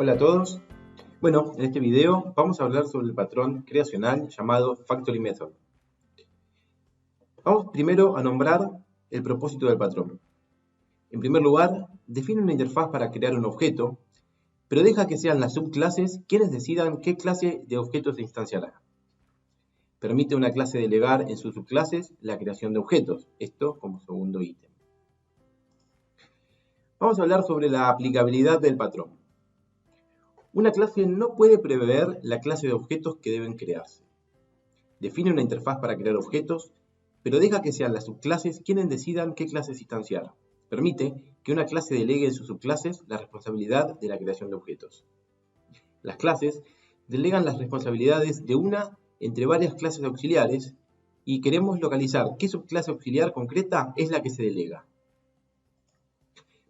Hola a todos. Bueno, en este video vamos a hablar sobre el patrón creacional llamado Factory Method. Vamos primero a nombrar el propósito del patrón. En primer lugar, define una interfaz para crear un objeto, pero deja que sean las subclases quienes decidan qué clase de objeto se instanciará. Permite a una clase delegar en sus subclases la creación de objetos, esto como segundo ítem. Vamos a hablar sobre la aplicabilidad del patrón. Una clase no puede prever la clase de objetos que deben crearse. Define una interfaz para crear objetos, pero deja que sean las subclases quienes decidan qué clases instanciar. Permite que una clase delegue en sus subclases la responsabilidad de la creación de objetos. Las clases delegan las responsabilidades de una entre varias clases auxiliares y queremos localizar qué subclase auxiliar concreta es la que se delega.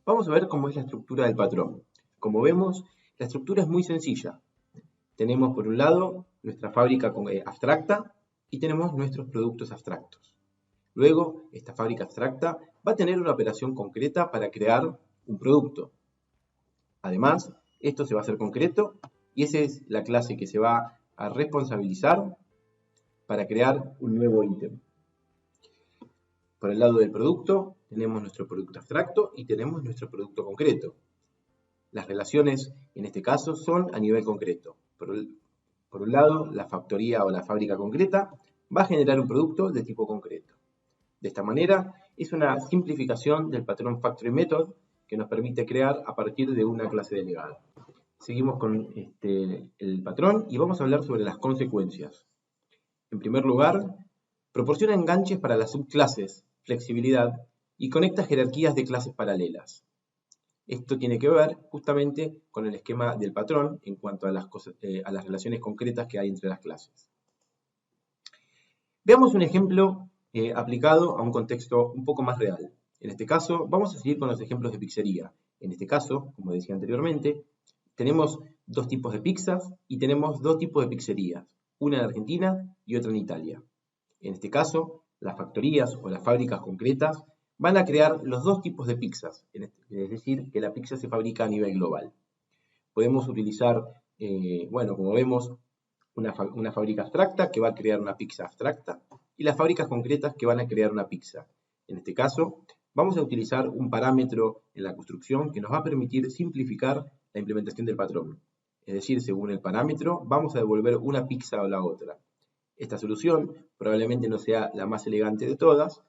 Vamos a ver cómo es la estructura del patrón. Como vemos, la estructura es muy sencilla. Tenemos por un lado nuestra fábrica abstracta y tenemos nuestros productos abstractos. Luego, esta fábrica abstracta va a tener una operación concreta para crear un producto. Además, esto se va a hacer concreto y esa es la clase que se va a responsabilizar para crear un nuevo ítem. Por el lado del producto, tenemos nuestro producto abstracto y tenemos nuestro producto concreto. Las relaciones, en este caso, son a nivel concreto. Por un lado, la factoría o la fábrica concreta va a generar un producto de tipo concreto. De esta manera, es una simplificación del patrón Factory Method que nos permite crear a partir de una clase delegada. Seguimos con el patrón y vamos a hablar sobre las consecuencias. En primer lugar, proporciona enganches para las subclases, flexibilidad y conecta jerarquías de clases paralelas. Esto tiene que ver justamente con el esquema del patrón en cuanto a las relaciones concretas que hay entre las clases. Veamos un ejemplo aplicado a un contexto un poco más real. En este caso, vamos a seguir con los ejemplos de pizzería. En este caso, como decía anteriormente, tenemos dos tipos de pizzas y tenemos dos tipos de pizzerías, una en Argentina y otra en Italia. En este caso, las factorías o las fábricas concretas van a crear los dos tipos de pizzas, es decir, que la pizza se fabrica a nivel global. Podemos utilizar, como vemos, una fábrica abstracta que va a crear una pizza abstracta y las fábricas concretas que van a crear una pizza. En este caso, vamos a utilizar un parámetro en la construcción que nos va a permitir simplificar la implementación del patrón. Es decir, según el parámetro, vamos a devolver una pizza o la otra. Esta solución probablemente no sea la más elegante de todas,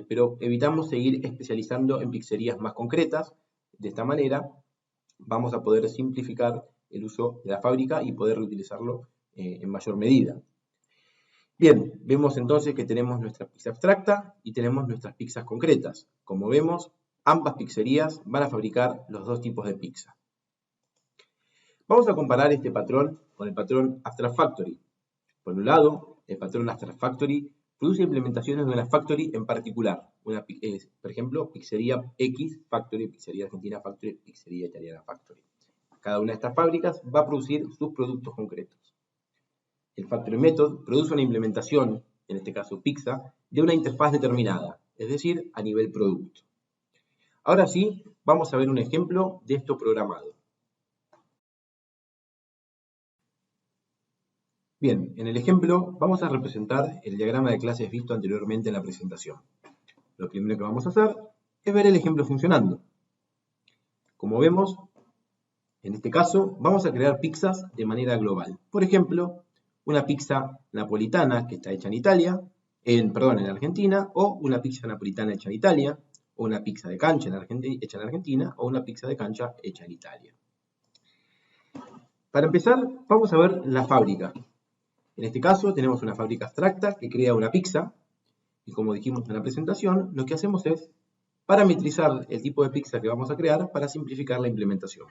pero evitamos seguir especializando en pizzerías más concretas. De esta manera vamos a poder simplificar el uso de la fábrica y poder reutilizarlo en mayor medida. Bien, vemos entonces que tenemos nuestra pizza abstracta y tenemos nuestras pizzas concretas. Como vemos, ambas pizzerías van a fabricar los dos tipos de pizza. Vamos a comparar este patrón con el patrón Abstract Factory. Por un lado, el patrón Abstract Factory produce implementaciones de una factory en particular. Por ejemplo, pizzería X Factory, pizzería Argentina Factory, pizzería Italiana Factory. Cada una de estas fábricas va a producir sus productos concretos. El Factory Method produce una implementación, en este caso pizza, de una interfaz determinada, es decir, a nivel producto. Ahora sí, vamos a ver un ejemplo de esto programado. Bien, en el ejemplo vamos a representar el diagrama de clases visto anteriormente en la presentación. Lo primero que vamos a hacer es ver el ejemplo funcionando. Como vemos, en este caso vamos a crear pizzas de manera global. Por ejemplo, una pizza napolitana que está hecha en Italia, en Argentina, o una pizza napolitana hecha en Italia, o una pizza de cancha hecha en Argentina, o una pizza de cancha hecha en Italia. Para empezar, vamos a ver la fábrica. En este caso tenemos una fábrica abstracta que crea una pizza y como dijimos en la presentación, lo que hacemos es parametrizar el tipo de pizza que vamos a crear para simplificar la implementación.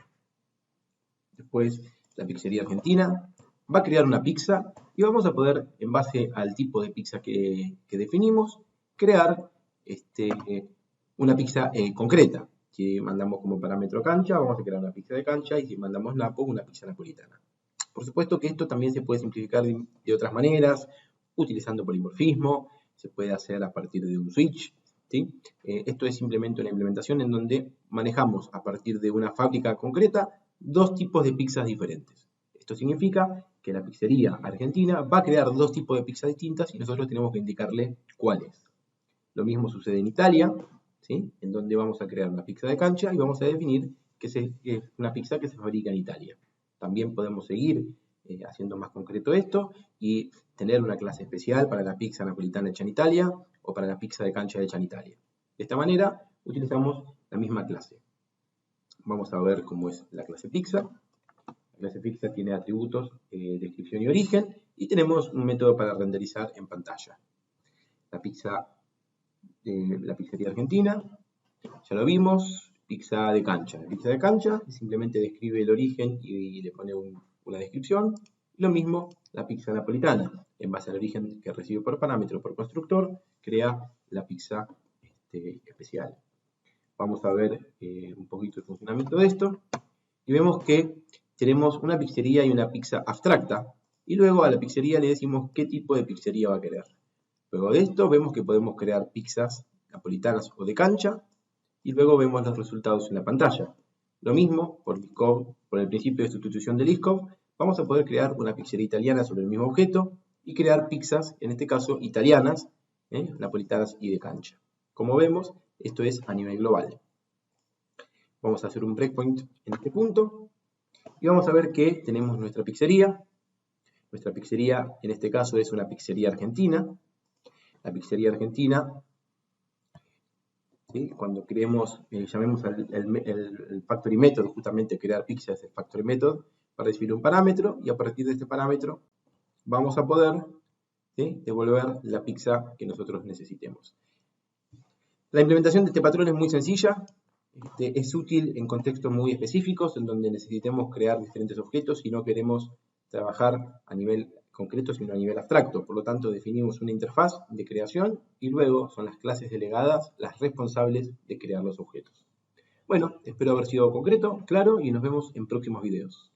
Después la pizzería argentina va a crear una pizza y vamos a poder, en base al tipo de pizza que definimos, crear una pizza concreta. Si mandamos como parámetro cancha, vamos a crear una pizza de cancha y si mandamos napo, una pizza napolitana. Por supuesto que esto también se puede simplificar de otras maneras, utilizando polimorfismo, se puede hacer a partir de un switch, ¿sí? Esto es simplemente una implementación en donde manejamos a partir de una fábrica concreta dos tipos de pizzas diferentes. Esto significa que la pizzería argentina va a crear dos tipos de pizzas distintas y nosotros tenemos que indicarle cuáles. Lo mismo sucede en Italia, ¿sí? En donde vamos a crear una pizza de cancha y vamos a definir que es una pizza que se fabrica en Italia. También podemos seguir haciendo más concreto esto y tener una clase especial para la pizza napolitana hecha en Italia o para la pizza de cancha hecha en Italia. De esta manera utilizamos la misma clase. Vamos a ver cómo es la clase pizza. La clase pizza tiene atributos, descripción y origen, y tenemos un método para renderizar en pantalla. La pizza de la pizzería argentina, ya lo vimos, pizza de cancha. La pizza de cancha simplemente describe el origen y le pone una descripción. Lo mismo la pizza napolitana, en base al origen que recibe por parámetro por constructor, crea la pizza especial. Vamos a ver un poquito el funcionamiento de esto y vemos que tenemos una pizzería y una pizza abstracta y luego a la pizzería le decimos qué tipo de pizzería va a querer. Luego de esto vemos que podemos crear pizzas napolitanas o de cancha y luego vemos los resultados en la pantalla. Lo mismo por el principio de sustitución del ISCOV, vamos a poder crear una pizzería italiana sobre el mismo objeto y crear pizzas, en este caso italianas, napolitanas y de cancha. Como vemos, esto es a nivel global. Vamos a hacer un breakpoint en este punto y vamos a ver que tenemos nuestra pizzería. Nuestra pizzería, en este caso, es una pizzería argentina. La pizzería argentina, ¿sí? Cuando creemos, llamemos el factory method, justamente crear pizzas es el factory method, para recibir un parámetro y a partir de este parámetro vamos a poder, ¿sí?, devolver la pizza que nosotros necesitemos. La implementación de este patrón es muy sencilla, es útil en contextos muy específicos en donde necesitemos crear diferentes objetos y no queremos trabajar a nivel concreto sino a nivel abstracto. Por lo tanto, definimos una interfaz de creación y luego son las clases delegadas las responsables de crear los objetos. Bueno, espero haber sido concreto, claro y nos vemos en próximos videos.